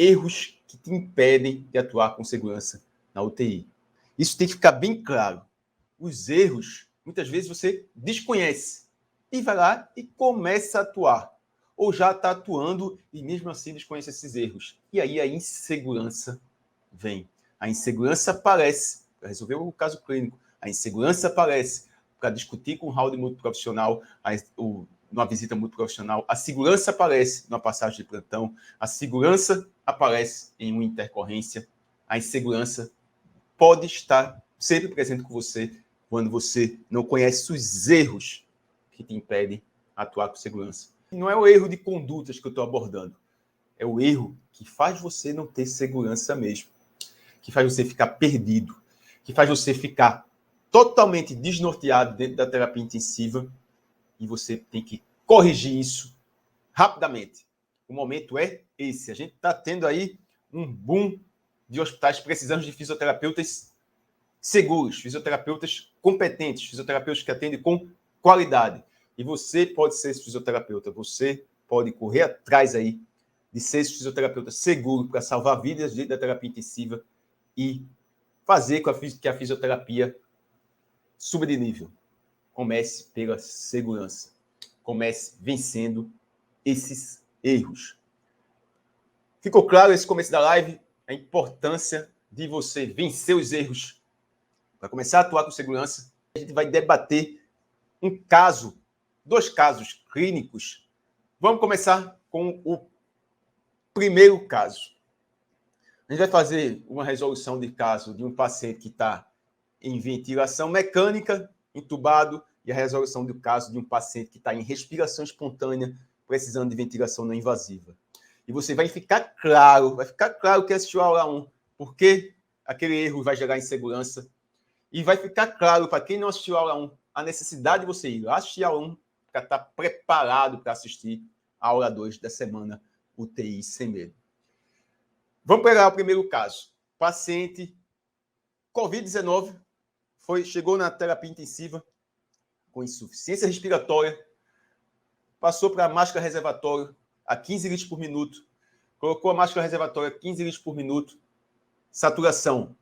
erros que te impedem de atuar com segurança na UTI. Isso tem que ficar bem claro. Os erros, muitas vezes você desconhece e vai lá e começa a atuar. Ou já está atuando e mesmo assim desconhece esses erros. E aí a insegurança vem. A insegurança aparece para resolver o caso clínico. A insegurança aparece para discutir com o round multiprofissional, numa visita multiprofissional. A segurança aparece numa passagem de plantão. A segurança aparece em uma intercorrência. A insegurança pode estar sempre presente com você quando você não conhece os erros que te impedem atuar com segurança. Não é o erro de condutas que eu estou abordando. É o erro que faz você não ter segurança mesmo. Que faz você ficar perdido. Que faz você ficar totalmente desnorteado dentro da terapia intensiva. E você tem que corrigir isso rapidamente. O momento é esse. A gente está tendo aí um boom de hospitais precisando de fisioterapeutas seguros, fisioterapeutas competentes, fisioterapeutas que atendem com qualidade. E você pode ser esse fisioterapeuta, você pode correr atrás aí de ser esse fisioterapeuta seguro para salvar vidas dentro da terapia intensiva e fazer com que a fisioterapia suba de nível. Comece pela segurança. Comece vencendo esses erros. Ficou claro esse começo da live? A importância de você vencer os erros para começar a atuar com segurança. A gente vai debater dois casos clínicos. Vamos começar com o primeiro caso. A gente vai fazer uma resolução de caso de um paciente que está em ventilação mecânica, entubado, e a resolução do caso de um paciente que está em respiração espontânea, precisando de ventilação não invasiva. E você vai ficar claro que assistiu a aula 1, porque aquele erro vai gerar insegurança. E vai ficar claro para quem não assistiu a aula 1, a necessidade de você ir lá assistir a aula 1 para estar preparado para assistir a aula 2 da semana UTI Sem Medo. Vamos pegar o primeiro caso. Paciente COVID-19 chegou na terapia intensiva com insuficiência respiratória, passou para a máscara reservatória a 15 litros por minuto, colocou a máscara reservatória a 15 litros por minuto, saturação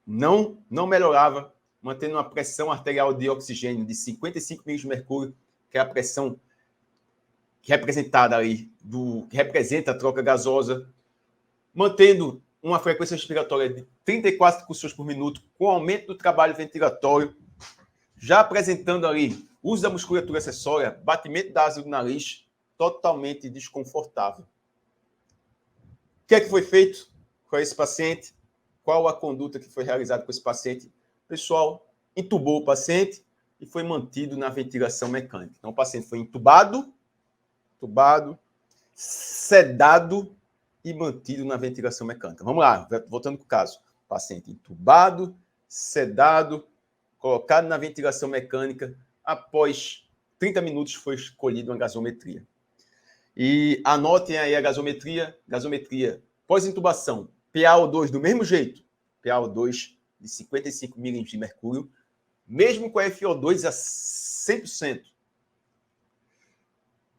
não melhorava, mantendo uma pressão arterial de oxigênio de 55 mg de mercúrio, que é a pressão representada aí, que representa a troca gasosa, mantendo uma frequência respiratória de 34 percussões por minuto, com aumento do trabalho ventilatório, já apresentando ali uso da musculatura acessória, batimento da asa do nariz, totalmente desconfortável. O que é que foi feito com esse paciente? Qual a conduta que foi realizada com esse paciente? O pessoal entubou o paciente e foi mantido na ventilação mecânica. Então, o paciente foi entubado, sedado e mantido na ventilação mecânica. Vamos lá, voltando para o caso. Paciente entubado, sedado, colocado na ventilação mecânica, após 30 minutos foi escolhida uma gasometria. E anotem aí a gasometria pós-intubação, PaO2 do mesmo jeito, PaO2 de 55 milímetros de mercúrio, mesmo com a FiO2 a 100%.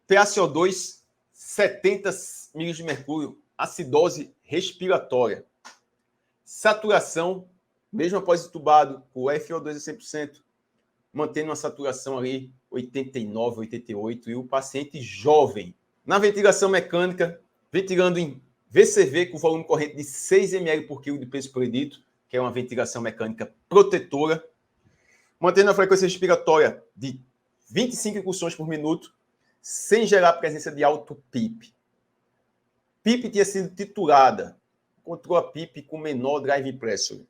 PaCO2, 70 milímetros de mercúrio, acidose respiratória. Saturação, mesmo após intubado, com o FiO2 a 100%, mantendo uma saturação ali 89, 88, e o paciente jovem. Na ventilação mecânica, ventilando em VCV com volume corrente de 6 ml por quilo de peso por litro, que é uma ventilação mecânica protetora, mantendo a frequência respiratória de 25 incursões por minuto, sem gerar a presença de alto PIP. PIP tinha sido titulada, encontrou a PIP com menor drive pressure,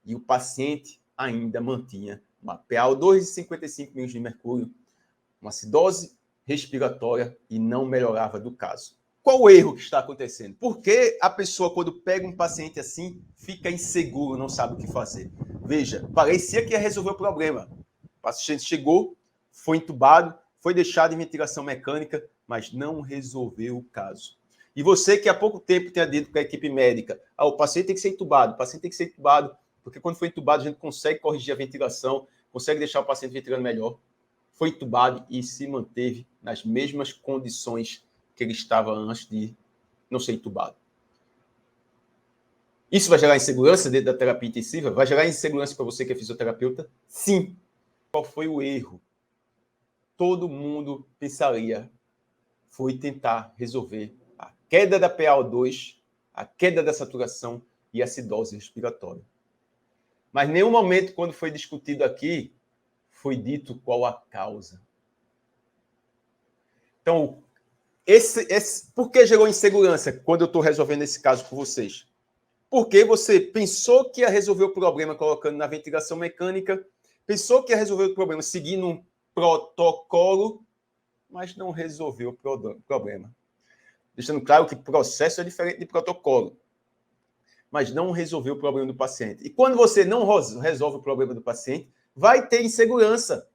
e o paciente ainda mantinha uma PaO2 de 55 milímetros de mercúrio, uma acidose respiratória e não melhorava do caso. Qual o erro que está acontecendo? Por que a pessoa, quando pega um paciente assim, fica inseguro, não sabe o que fazer? Veja, parecia que ia resolver o problema. O paciente chegou, foi entubado, foi deixado em ventilação mecânica, mas não resolveu o caso. E você que há pouco tempo tinha dito para a equipe médica, o paciente tem que ser entubado, porque quando foi entubado a gente consegue corrigir a ventilação, consegue deixar o paciente ventilando melhor. Foi entubado e se manteve nas mesmas condições que ele estava antes de não ser entubado. Isso vai gerar insegurança dentro da terapia intensiva? Vai gerar insegurança para você que é fisioterapeuta? Sim. Qual foi o erro? Todo mundo pensaria foi tentar resolver a queda da PaO2, a queda da saturação e a acidose respiratória. Mas em nenhum momento, quando foi discutido aqui, foi dito qual a causa. Então, por que gerou insegurança quando eu estou resolvendo esse caso com vocês? Porque você pensou que ia resolver o problema colocando na ventilação mecânica, pensou que ia resolver o problema seguindo um protocolo, mas não resolveu o problema. Deixando claro que processo é diferente de protocolo, mas não resolveu o problema do paciente. E quando você não resolve o problema do paciente, vai ter insegurança.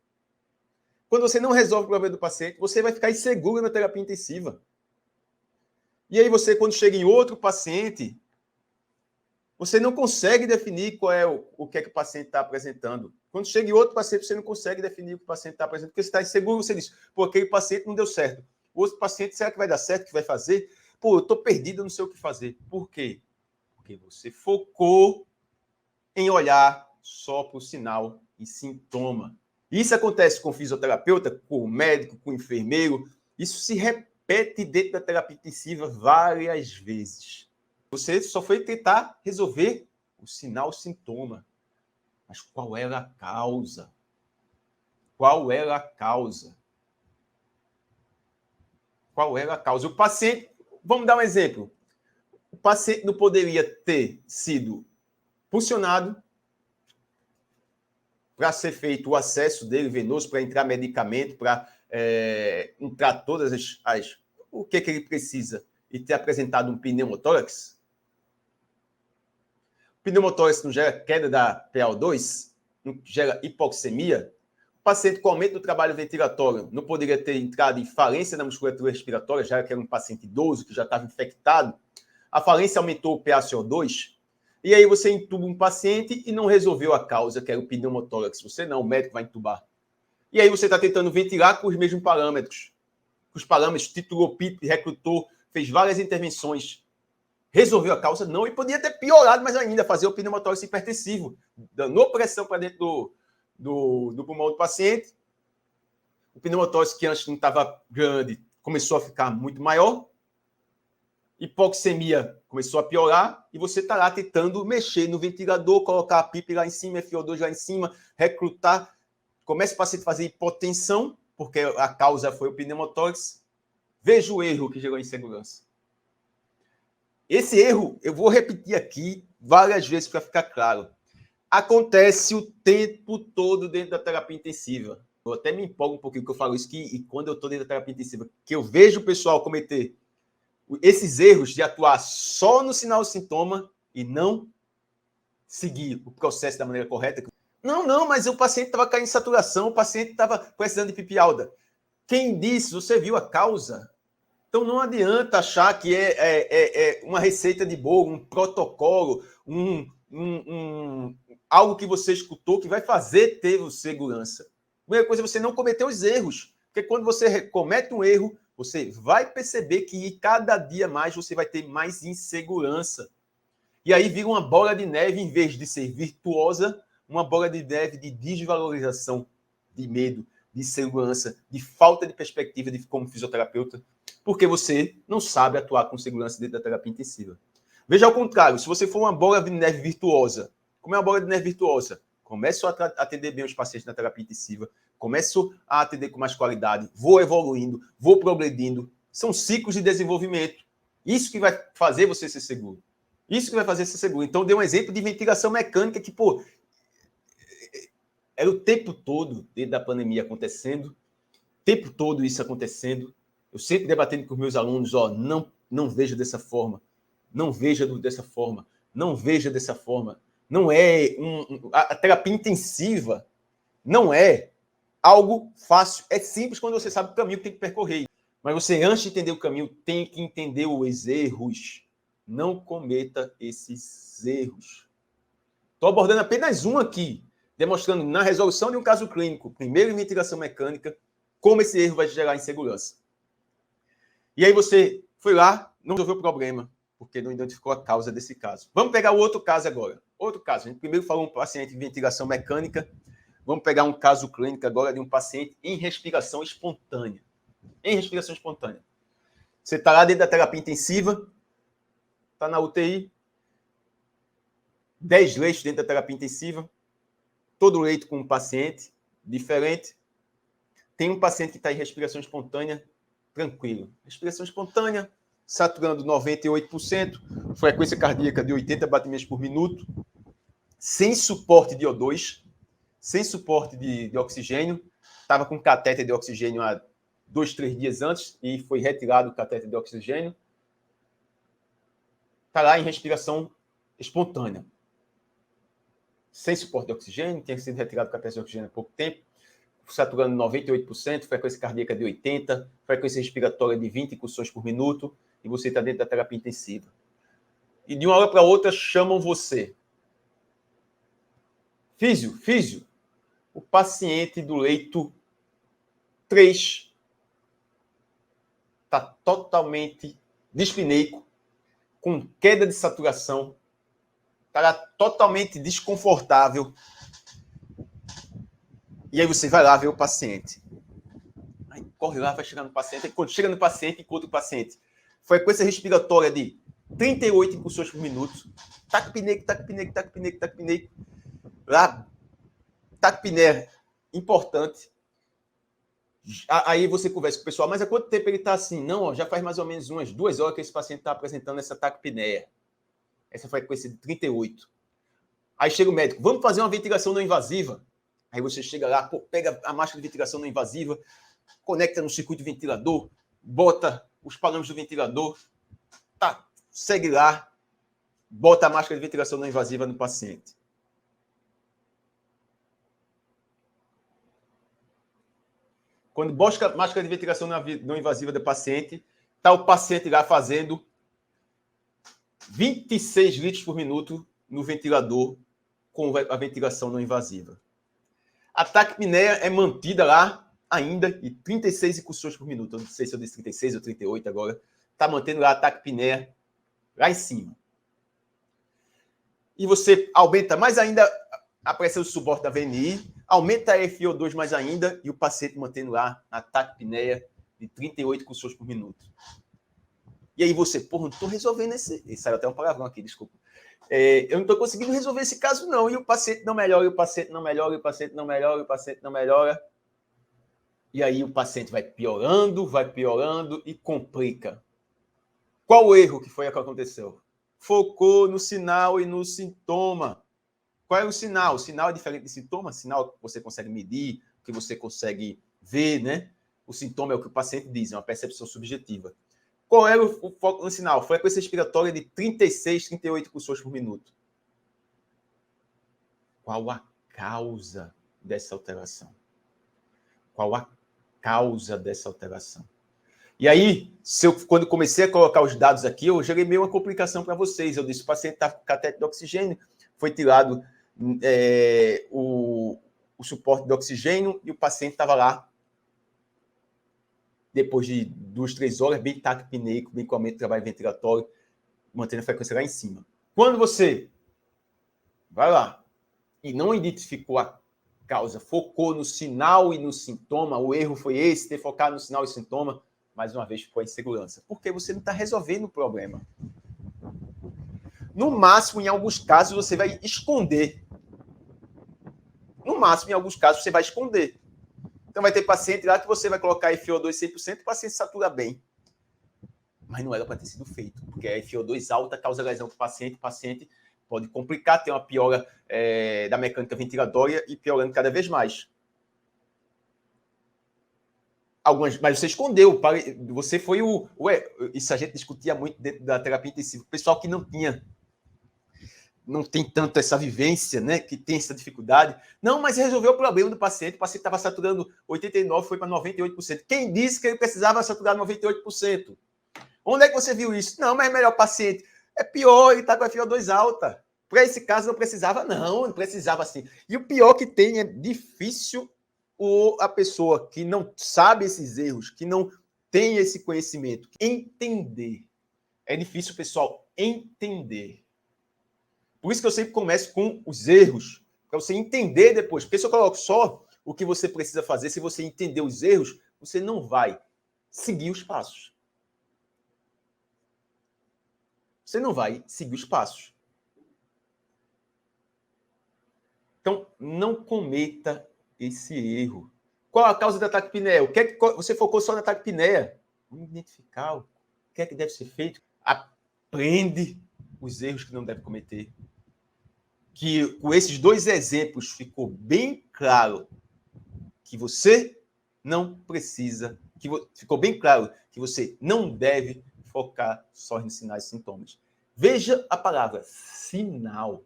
Quando você não resolve o problema do paciente, você vai ficar inseguro na terapia intensiva. E aí você, quando chega em outro paciente, você não consegue definir qual é o que é que o paciente está apresentando. Quando chega em outro paciente, você não consegue definir o que o paciente está apresentando, porque você está inseguro, você diz, pô, aquele paciente não deu certo. O outro paciente, será que vai dar certo, que vai fazer? Pô, eu estou perdido, eu não sei o que fazer. Por quê? Porque você focou em olhar só para o sinal e sintoma. Isso acontece com o fisioterapeuta, com o médico, com o enfermeiro. Isso se repete dentro da terapia intensiva várias vezes. Você só foi tentar resolver o sinal-sintoma. Mas qual era a causa? Qual era a causa? Qual era a causa? O paciente, vamos dar um exemplo. O paciente não poderia ter sido funcionado para ser feito o acesso dele venoso, para entrar medicamento, para entrar todas o que ele precisa e ter apresentado um pneumotórax. O pneumotórax não gera queda da PaO2, não gera hipoxemia. O paciente com aumento do trabalho ventilatório não poderia ter entrado em falência na musculatura respiratória, já que era um paciente idoso que já estava infectado. A falência aumentou o PaCO2. E aí você entuba um paciente e não resolveu a causa, que era o pneumotórax. Você não, o médico vai entubar. E aí você está tentando ventilar com os mesmos parâmetros. Os parâmetros, titulou PIP, recrutou, fez várias intervenções. Resolveu a causa? Não, e podia ter piorado mais ainda, fazer o pneumotórax hipertensivo, dando pressão para dentro do pulmão do paciente. O pneumotórax, que antes não estava grande, começou a ficar muito maior. Hipoxemia começou a piorar e você está lá tentando mexer no ventilador, colocar a PIP lá em cima, FO2 lá em cima, recrutar. Começa o paciente a fazer hipotensão, porque a causa foi o pneumotórax. Veja o erro que gerou insegurança. Esse erro, eu vou repetir aqui várias vezes para ficar claro. Acontece o tempo todo dentro da terapia intensiva. Eu até me empolgo um pouquinho que eu falo isso, e quando eu estou dentro da terapia intensiva, que eu vejo o pessoal cometer esses erros de atuar só no sinal-sintoma e não seguir o processo da maneira correta. Não, mas o paciente estava caindo em saturação, o paciente estava precisando de pipi alta. Quem disse? Você viu a causa? Então não adianta achar que é uma receita de bolo, um protocolo, algo que você escutou que vai fazer ter segurança. A primeira coisa é você não cometer os erros. Porque quando você comete um erro, você vai perceber que cada dia mais você vai ter mais insegurança. E aí vira uma bola de neve, em vez de ser virtuosa, uma bola de neve de desvalorização, de medo, de insegurança, de falta de perspectiva como fisioterapeuta, porque você não sabe atuar com segurança dentro da terapia intensiva. Veja ao contrário, se você for uma bola de neve virtuosa, como é uma bola de neve virtuosa? Começo a atender bem os pacientes na terapia intensiva, começo a atender com mais qualidade, vou evoluindo, vou progredindo. São ciclos de desenvolvimento. Isso que vai fazer você ser seguro. Isso que vai fazer ser seguro. Então, dei um exemplo de ventilação mecânica que, era o tempo todo, desde a pandemia acontecendo, o tempo todo isso acontecendo. Eu sempre debatendo com os meus alunos, não veja dessa forma, não veja dessa forma, não veja dessa forma. Não é a terapia intensiva não é algo fácil. É simples quando você sabe o caminho que tem que percorrer. Mas você, antes de entender o caminho, tem que entender os erros. Não cometa esses erros. Estou abordando apenas um aqui, demonstrando na resolução de um caso clínico, primeiro em ventilação mecânica, como esse erro vai gerar insegurança. E aí você foi lá, não resolveu o problema. porque não identificou a causa desse caso. Vamos pegar o outro caso agora. Outro caso. A gente primeiro falou um paciente em ventilação mecânica. Vamos pegar um caso clínico agora de um paciente em respiração espontânea. Em respiração espontânea. Você está lá dentro da terapia intensiva, está na UTI, 10 leitos dentro da terapia intensiva, todo leito com um paciente diferente. Tem um paciente que está em respiração espontânea, tranquilo. Respiração espontânea, saturando 98%, frequência cardíaca de 80 batimentos por minuto, sem suporte de O2, sem suporte de oxigênio. Estava com catéter de oxigênio há 2, 3 dias antes e foi retirado o catéter de oxigênio. Está lá em respiração espontânea. Sem suporte de oxigênio, tinha sido retirado o catéter de oxigênio há pouco tempo, saturando 98%, frequência cardíaca de 80%, frequência respiratória de 20 incursões por minuto, e você está dentro da terapia intensiva. E de uma hora para outra chamam você. Físio, o paciente do leito 3 está totalmente dispneico, com queda de saturação, está totalmente desconfortável. E aí você vai lá ver o paciente. Aí corre lá, vai chegar no paciente. Aí quando chega no paciente, encontra o paciente. Frequência respiratória de 38 incursões por minuto. Taquipneico. Lá, taquipneia importante. Aí você conversa com o pessoal, mas há quanto tempo ele está assim? Não, ó, já faz mais ou menos umas 2 horas que esse paciente está apresentando essa taquipneia. Essa frequência de 38. Aí chega o médico, vamos fazer uma ventilação não invasiva. Aí você chega lá, pega a máscara de ventilação não invasiva, conecta no circuito de ventilador, bota os parâmetros do ventilador, tá, segue lá, bota a máscara de ventilação não invasiva no paciente. Quando bota a máscara de ventilação não invasiva do paciente, está o paciente lá fazendo 26 litros por minuto no ventilador com a ventilação não invasiva. A taquipneia é mantida lá ainda e 36 incursões por minuto. Eu não sei se eu disse 36 ou 38 agora. Está mantendo lá a taquipneia lá em cima. E você aumenta mais ainda a pressão de suporte da VNI, aumenta a FiO2 mais ainda e o paciente mantendo lá a taquipneia de 38 incursões por minuto. E aí você, porra, não estou resolvendo esse... Saiu até um palavrão aqui, desculpa. Eu não estou conseguindo resolver esse caso, não. E o paciente não melhora, e o paciente não melhora, e o paciente não melhora, e o paciente não melhora. E aí o paciente vai piorando e complica. Qual o erro que foi que aconteceu? Focou no sinal e no sintoma. Qual é o sinal? O sinal é diferente de sintoma. Sinal que você consegue medir, que você consegue ver, né? O sintoma é o que o paciente diz, é uma percepção subjetiva. Qual era o foco no sinal? Frequência respiratória de 36, 38 incursões por minuto. Qual a causa dessa alteração? Qual a causa dessa alteração? E aí, quando comecei a colocar os dados aqui, eu gerei meio uma complicação para vocês. Eu disse, o paciente está com catéter de oxigênio, foi tirado o suporte de oxigênio e o paciente estava lá depois de 2, 3 horas, bem taquipneico, bem com aumento de trabalho ventilatório, mantendo a frequência lá em cima. Quando você vai lá e não identificou a causa, focou no sinal e no sintoma, o erro foi esse, ter focado no sinal e sintoma, mais uma vez ficou a insegurança. Porque você não está resolvendo o problema. No máximo, em alguns casos, você vai esconder. No máximo, em alguns casos, você vai esconder. Então, vai ter paciente lá que você vai colocar FiO2 100%, o paciente satura bem. Mas não era para ter sido feito, porque a FiO2 alta causa lesão para o paciente pode complicar, ter uma piora da mecânica ventilatória e piorando cada vez mais. Mas você escondeu, você foi isso a gente discutia muito dentro da terapia intensiva, o pessoal que não tem tanto essa vivência, né, que tem essa dificuldade. Não, mas resolveu o problema do paciente. O paciente estava saturando 89%, foi para 98%. Quem disse que ele precisava saturar 98%? Onde é que você viu isso? Não, mas é melhor paciente. É pior, ele está com a FiO2 alta. Para esse caso não precisava, não precisava assim. E o pior que tem é difícil a pessoa que não sabe esses erros, que não tem esse conhecimento, entender. É difícil o pessoal entender. Por isso que eu sempre começo com os erros, para você entender depois. Porque se eu coloco só o que você precisa fazer, se você entender os erros, você não vai seguir os passos. Você não vai seguir os passos. Então, não cometa esse erro. Qual a causa do ataque pinéia? O que é que você focou só no ataque pinéia? Vamos identificar o que é que deve ser feito. Aprende os erros que não deve cometer. Que com esses 2 exemplos ficou bem claro que você não precisa, ficou bem claro que você não deve focar só em sinais e sintomas. Veja a palavra sinal.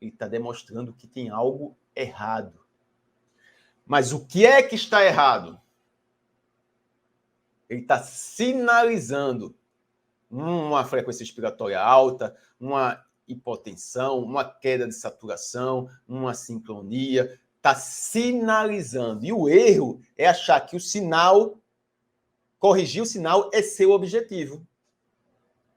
Ele está demonstrando que tem algo errado. Mas o que é que está errado? Ele está sinalizando uma frequência respiratória alta, uma hipotensão, uma queda de saturação, uma sincronia. Está sinalizando. E o erro é achar que o sinal, corrigir o sinal é seu objetivo.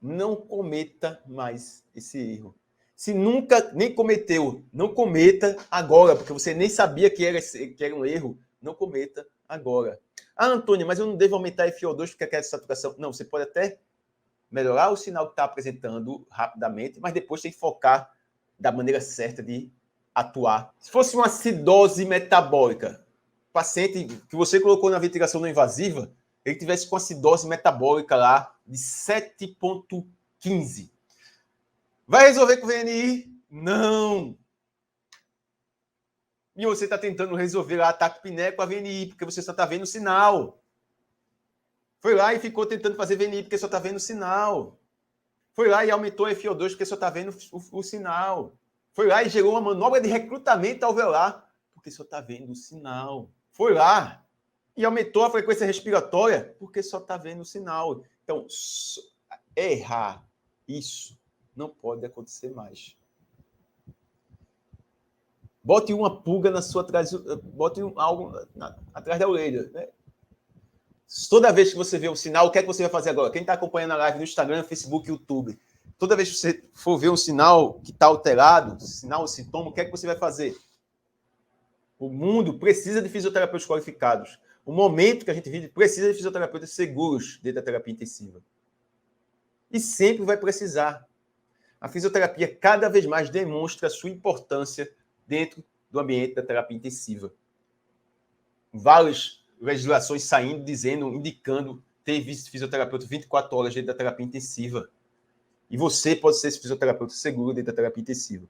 Não cometa mais esse erro. Se nunca nem cometeu, não cometa agora, porque você nem sabia que era um erro. Não cometa agora. Ah, Antônio, mas eu não devo aumentar FO2 porque quero saturação. Não, você pode até melhorar o sinal que está apresentando rapidamente, mas depois tem que focar da maneira certa de atuar. Se fosse uma acidose metabólica, paciente que você colocou na ventilação não invasiva, ele tivesse com acidose metabólica lá de 7,15. Vai resolver com VNI? Não! E você está tentando resolver lá ataque piné com a VNI, porque você só está vendo o sinal. Foi lá e ficou tentando fazer VNI, porque só está vendo o sinal. Foi lá e aumentou a FO2, porque só está vendo o sinal. Foi lá e gerou uma manobra de recrutamento alveolar, porque só está vendo o sinal. Foi lá e aumentou a frequência respiratória, porque só está vendo o sinal. Então, errar isso não pode acontecer mais. Bote uma pulga na sua atrás, bote algo atrás da orelha, né? Toda vez que você vê um sinal, o que é que você vai fazer agora? Quem está acompanhando a live no Instagram, Facebook, YouTube, toda vez que você for ver um sinal que está alterado, sinal ou sintoma, o que é que você vai fazer? O mundo precisa de fisioterapeutas qualificados. O momento que a gente vive precisa de fisioterapeutas seguros dentro da terapia intensiva. E sempre vai precisar. A fisioterapia cada vez mais demonstra a sua importância dentro do ambiente da terapia intensiva. Várias legislações saindo, dizendo, indicando ter fisioterapeuta 24 horas dentro da terapia intensiva. E você pode ser esse fisioterapeuta seguro dentro da terapia intensiva.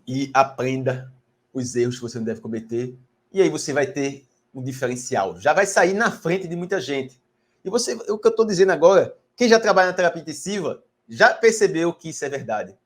E aprenda os erros que você não deve cometer. E aí você vai ter um diferencial. Já vai sair na frente de muita gente. E você, o que eu estou dizendo agora, quem já trabalha na terapia intensiva já percebeu que isso é verdade.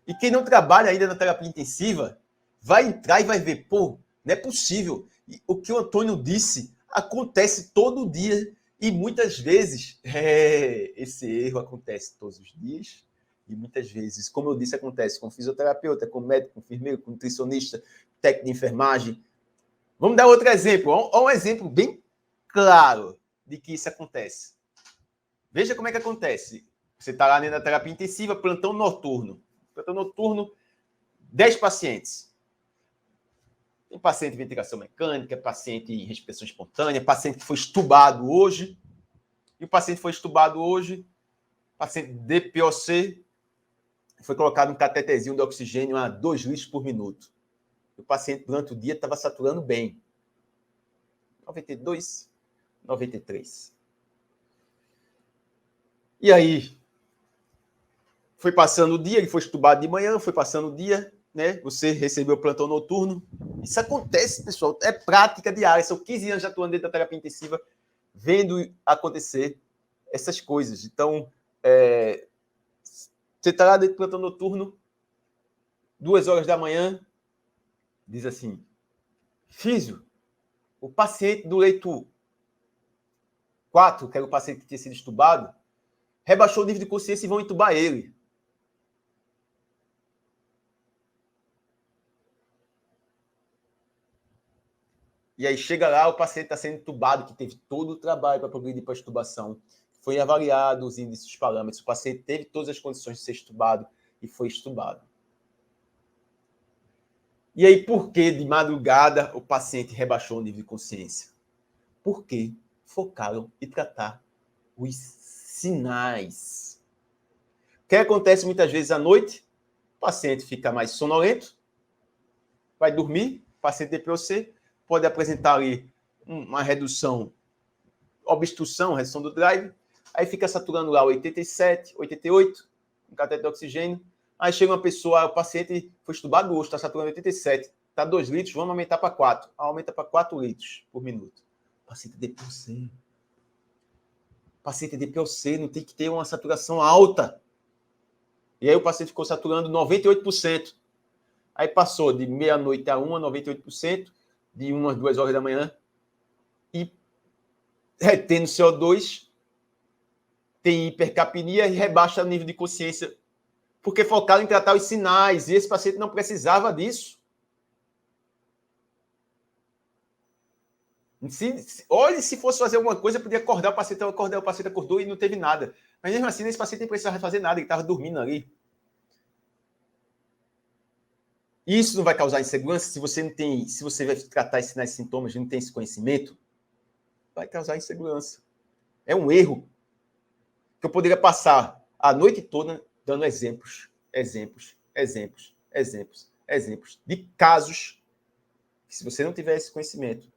E quem não trabalha ainda na terapia intensiva vai entrar e vai ver, pô, não é possível. E o que o Antônio disse acontece todo dia e muitas vezes esse erro acontece todos os dias e muitas vezes, como eu disse, acontece com fisioterapeuta, com médico, com enfermeiro, com nutricionista, técnico de enfermagem. Vamos dar outro exemplo, um exemplo bem claro de que isso acontece. Veja como é que acontece. Você está lá na terapia intensiva, plantão noturno. Plantão noturno, 10 pacientes. Tem paciente em ventilação mecânica, paciente em respiração espontânea, paciente que foi estubado hoje. E o paciente foi estubado hoje, paciente DPOC, foi colocado um catetezinho de oxigênio a 2 litros por minuto. O paciente, durante o dia, estava saturando bem. 92, 93. E aí, foi passando o dia, ele foi estubado de manhã, foi passando o dia, né? Você recebeu o plantão noturno. Isso acontece, pessoal. É prática diária. São 15 anos atuando dentro da terapia intensiva, vendo acontecer essas coisas. Então, você está lá dentro do plantão noturno, 2 horas da manhã, diz assim, físio, o paciente do leito 4, que era o paciente que tinha sido estubado, rebaixou o nível de consciência e vão entubar ele. E aí chega lá, o paciente está sendo entubado, que teve todo o trabalho para progredir para a extubação. Foi avaliado os índices, os parâmetros. O paciente teve todas as condições de ser extubado e foi extubado. E aí, por que de madrugada o paciente rebaixou o nível de consciência? Porque focaram em tratar os sinais. O que acontece muitas vezes à noite? O paciente fica mais sonolento, vai dormir, o paciente DPOC pode apresentar ali uma redução, obstrução, redução do drive, aí fica saturando lá 87, 88, com cateter de oxigênio. Aí chega uma pessoa, o paciente foi estubado hoje, está saturando 87, está 2 litros, vamos aumentar para 4. Aumenta para 4 litros por minuto. O paciente DPOC. O paciente DPOC não tem que ter uma saturação alta. E aí o paciente ficou saturando 98%. Aí passou de meia-noite a 1 a 98%, de 1 às 2 horas da manhã, e retendo CO2, tem hipercapnia e rebaixa o nível de consciência, porque focaram em tratar os sinais, e esse paciente não precisava disso. Olha, se fosse fazer alguma coisa, podia acordar, o paciente acordou e não teve nada. Mas mesmo assim, esse paciente não precisava fazer nada, ele estava dormindo ali. Isso não vai causar insegurança se você não tem, se você vai tratar esses sinais e sintomas e não tem esse conhecimento, vai causar insegurança. É um erro que eu poderia passar a noite toda dando exemplos de casos que, se você não tiver esse conhecimento,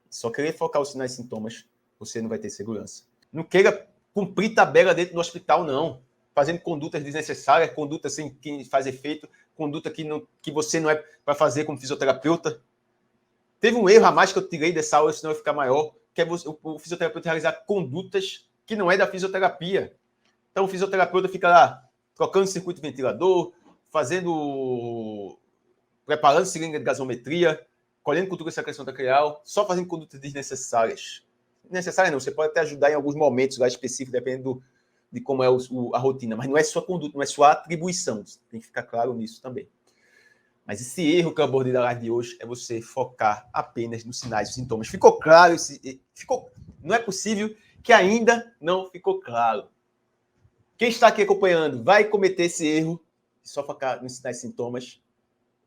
só querer focar os sinais e sintomas, você não vai ter segurança. Não queira cumprir tabela dentro do hospital, não. Fazendo condutas desnecessárias, condutas sem que faz efeito, conduta que você não é para fazer como fisioterapeuta. Teve um erro a mais que eu tirei dessa aula, senão vai ficar maior, que é o fisioterapeuta realizar condutas que não é da fisioterapia. Então, o fisioterapeuta fica lá trocando circuito ventilador, preparando seringa de gasometria, colhendo cultura de secreção traqueal, só fazendo condutas desnecessárias. Necessárias não, você pode até ajudar em alguns momentos lá específicos, dependendo de como é a rotina, mas não é sua conduta, não é sua atribuição. Tem que ficar claro nisso também. Mas esse erro que eu abordei na live de hoje é você focar apenas nos sinais e sintomas. Ficou claro? Não é possível que ainda não ficou claro. Quem está aqui acompanhando vai cometer esse erro de só focar nos sinais e sintomas.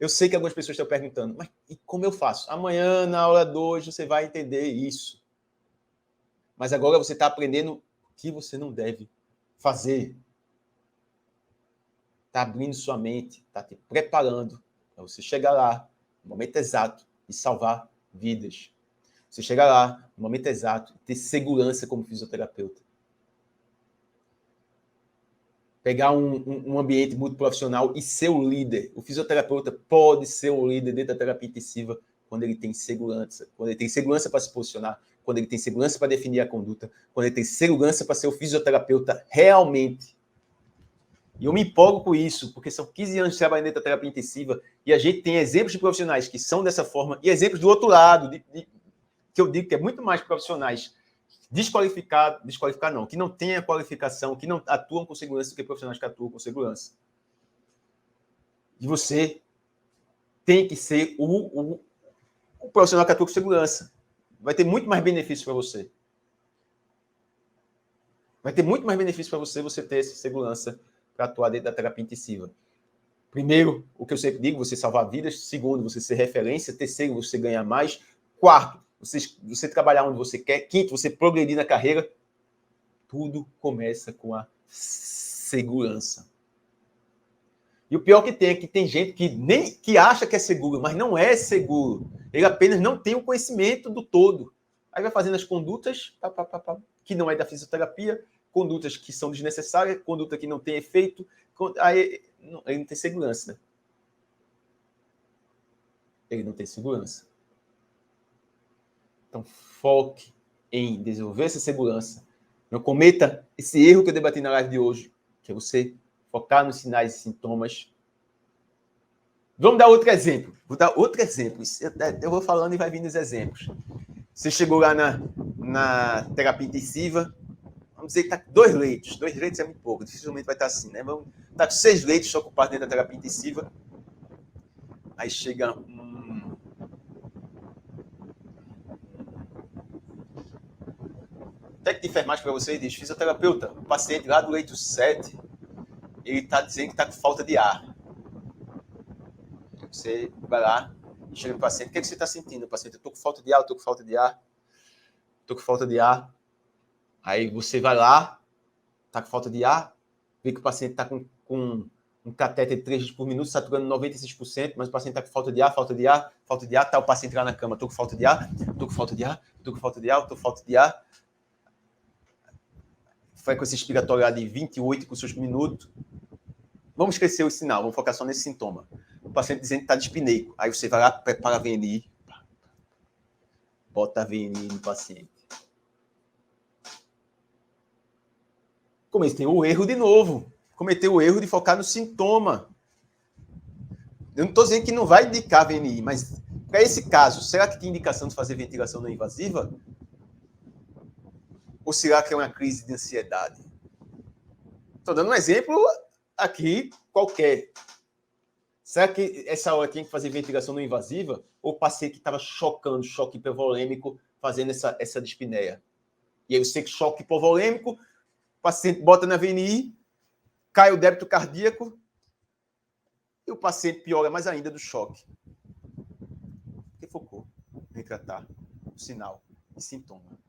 Eu sei que algumas pessoas estão perguntando, mas e como eu faço? Amanhã, na aula 2, você vai entender isso. Mas agora você está aprendendo o que você não deve fazer. Está abrindo sua mente, está te preparando para você chegar lá, no momento exato, e salvar vidas. Você chegar lá, no momento exato, e ter segurança como fisioterapeuta. Pegar um ambiente muito profissional e ser o líder. O fisioterapeuta pode ser o líder dentro da terapia intensiva quando ele tem segurança. Quando ele tem segurança para se posicionar, quando ele tem segurança para definir a conduta, quando ele tem segurança para ser o fisioterapeuta realmente. E eu me empolgo com isso, porque são 15 anos de trabalho dentro da terapia intensiva e a gente tem exemplos de profissionais que são dessa forma e exemplos do outro lado, que eu digo que é muito mais profissionais desqualificar não, que não têm a qualificação, que não atuam com segurança do que profissionais que atuam com segurança. E você tem que ser o profissional que atua com segurança. Vai ter muito mais benefício para você. Vai ter muito mais benefício para você ter essa segurança para atuar dentro da terapia intensiva. Primeiro, o que eu sempre digo, você salvar vidas. Segundo, você ser referência. Terceiro, você ganhar mais. Quarto, você trabalhar onde você quer. Quinto, você progredir na carreira. Tudo começa com a segurança. E o pior que tem é que tem gente que acha que é seguro, mas não é seguro. Ele apenas não tem o conhecimento do todo. Aí vai fazendo as condutas que não é da fisioterapia, condutas que são desnecessárias, conduta que não tem efeito, aí ele não tem segurança, né? Ele não tem segurança. Então, foque em desenvolver essa segurança. Não cometa esse erro que eu debati na live de hoje, que é você focar nos sinais e sintomas. Vamos dar outro exemplo. Vou dar outro exemplo. Eu vou falando e vai vindo os exemplos. Você chegou lá na terapia intensiva, vamos dizer que está 2 leitos. 2 leitos é muito pouco, dificilmente vai estar assim, né? Vamos estar com 6 leitos só ocupados dentro da terapia intensiva. Aí chega técnico de enfermagem para você diz, fisioterapeuta, o paciente lá do leito 7, ele está dizendo que está com falta de ar. Você vai lá e chega no paciente, o que, é que você está sentindo? O paciente, eu estou com falta de ar, eu estou com falta de ar, estou com falta de ar. Aí você vai lá, está com falta de ar, vê que o paciente está com um catéter de 3 litros por minuto, saturando 96%, mas o paciente está com falta de ar, falta de ar, falta de ar, está o paciente lá na cama, estou com falta de ar, estou com falta de ar, estou com falta de ar, estou com falta de ar. Frequência expiratória de 28 por minutos. Vamos esquecer o sinal, vamos focar só nesse sintoma. O paciente dizendo que está dispneico. Aí você vai lá, prepara a VNI, bota a VNI no paciente. Cometeu o erro de novo. Cometeu o erro de focar no sintoma. Eu não estou dizendo que não vai indicar VNI, mas para esse caso, será que tem indicação de fazer ventilação não invasiva? Ou será que é uma crise de ansiedade? Estou dando um exemplo aqui qualquer. Será que essa hora tinha que fazer ventilação não invasiva? Ou o paciente que estava chocando, choque hipovolêmico, fazendo essa dispneia? E aí eu sei que choque hipovolêmico, o paciente bota na VNI, cai o débito cardíaco e o paciente piora mais ainda do choque. Porque focou em tratar o sinal e sintoma.